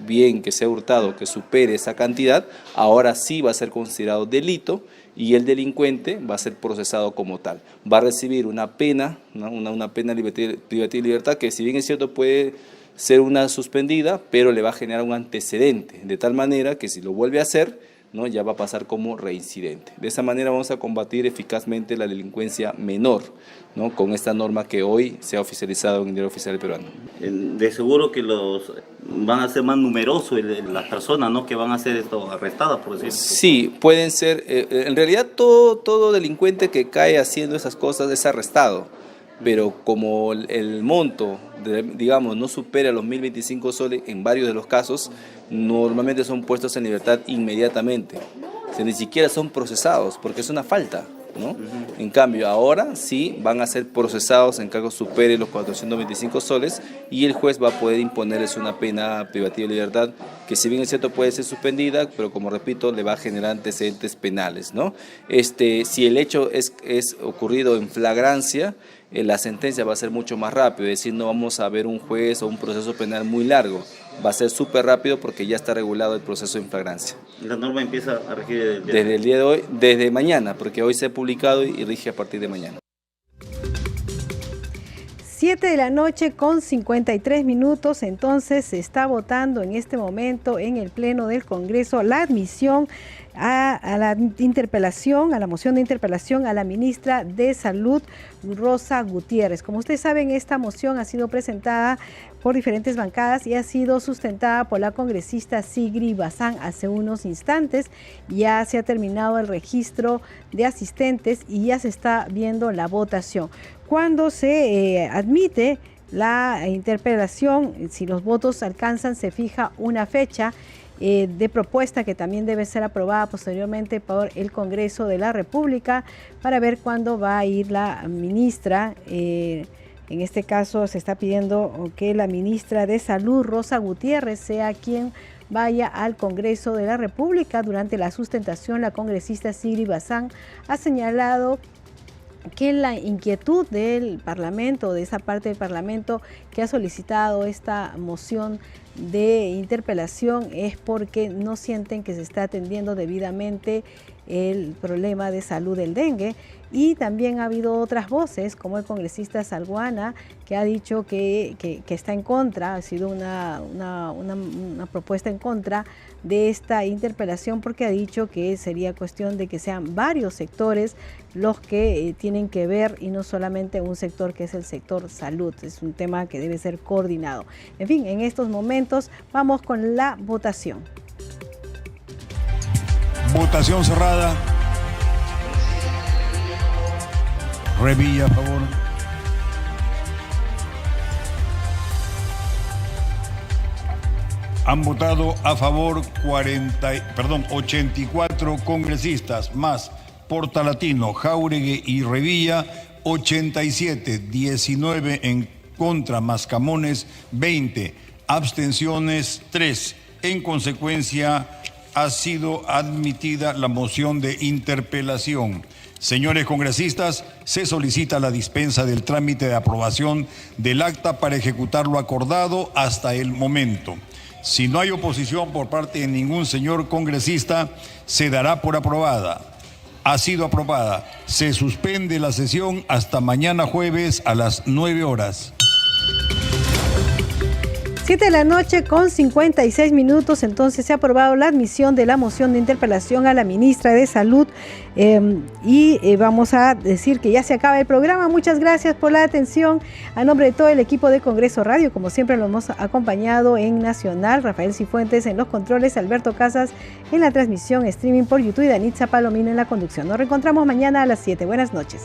bien que sea hurtado que supere esa cantidad, ahora sí va a ser considerado delito, y el delincuente va a ser procesado como tal. Va a recibir una pena, ¿no? una pena privativa de libertad, que si bien es cierto puede ser una suspendida, pero le va a generar un antecedente, de tal manera que si lo vuelve a hacer, ¿no?, ya va a pasar como reincidente. De esa manera vamos a combatir eficazmente la delincuencia menor, ¿no?, con esta norma que hoy se ha oficializado en el Diario Oficial Peruano. De seguro que van a ser más numerosos las personas, ¿no?, que van a ser arrestadas, por decirlo. Sí, pueden ser. En realidad todo delincuente que cae haciendo esas cosas es arrestado, pero como el monto, digamos, no supera los 1.025 soles en varios de los casos, normalmente son puestos en libertad inmediatamente. O sea, ni siquiera son procesados, porque es una falta, ¿no? En cambio, ahora sí van a ser procesados en caso supere los 425 soles, y el juez va a poder imponerles una pena privativa de libertad, que si bien es cierto puede ser suspendida, pero como repito, le va a generar antecedentes penales, ¿no? Si el hecho es ocurrido en flagrancia, la sentencia va a ser mucho más rápido, es decir, no vamos a ver un juez o un proceso penal muy largo, va a ser súper rápido porque ya está regulado el proceso en flagrancia. ¿La norma empieza a regir desde el día de hoy? Desde mañana, porque hoy se ha publicado y rige a partir de mañana. 7 de la noche con 53 minutos, entonces se está votando en este momento en el Pleno del Congreso la admisión a la interpelación, a la moción de interpelación a la ministra de Salud, Rosa Gutiérrez. Como ustedes saben, esta moción ha sido presentada por diferentes bancadas y ha sido sustentada por la congresista Sigri Bazán hace unos instantes. Ya se ha terminado el registro de asistentes y ya se está viendo la votación. Cuando se admite la interpelación, si los votos alcanzan, se fija una fecha de propuesta que también debe ser aprobada posteriormente por el Congreso de la República para ver cuándo va a ir la ministra. En este caso se está pidiendo que la ministra de Salud, Rosa Gutiérrez, sea quien vaya al Congreso de la República. Durante la sustentación, la congresista Sigrid Bazán ha señalado que la inquietud del Parlamento, de esa parte del Parlamento que ha solicitado esta moción de interpelación, es porque no sienten que se está atendiendo debidamente el problema de salud del dengue. Y también ha habido otras voces, como el congresista Salguana, que ha dicho que está en contra, ha sido una propuesta en contra de esta interpelación, porque ha dicho que sería cuestión de que sean varios sectores los que tienen que ver y no solamente un sector que es el sector salud. Es un tema que debe ser coordinado. En fin, en estos momentos vamos con la votación. Votación cerrada. Revilla, a favor. Han votado a favor 84 congresistas, más Portalatino, Jáuregui y Revilla, 87, 19 en contra, más Camones, 20, abstenciones 3. En consecuencia, ha sido admitida la moción de interpelación. Señores congresistas, se solicita la dispensa del trámite de aprobación del acta para ejecutar lo acordado hasta el momento. Si no hay oposición por parte de ningún señor congresista, se dará por aprobada. Ha sido aprobada. Se suspende la sesión hasta mañana jueves a las 9 horas. 7 de la noche con 56 minutos, entonces se ha aprobado la admisión de la moción de interpelación a la ministra de Salud y vamos a decir que ya se acaba el programa. Muchas gracias por la atención. A nombre de todo el equipo de Congreso Radio, como siempre lo hemos acompañado en Nacional, Rafael Cifuentes en los controles, Alberto Casas en la transmisión streaming por YouTube y Danitza Palomino en la conducción. Nos reencontramos mañana a las 7. Buenas noches.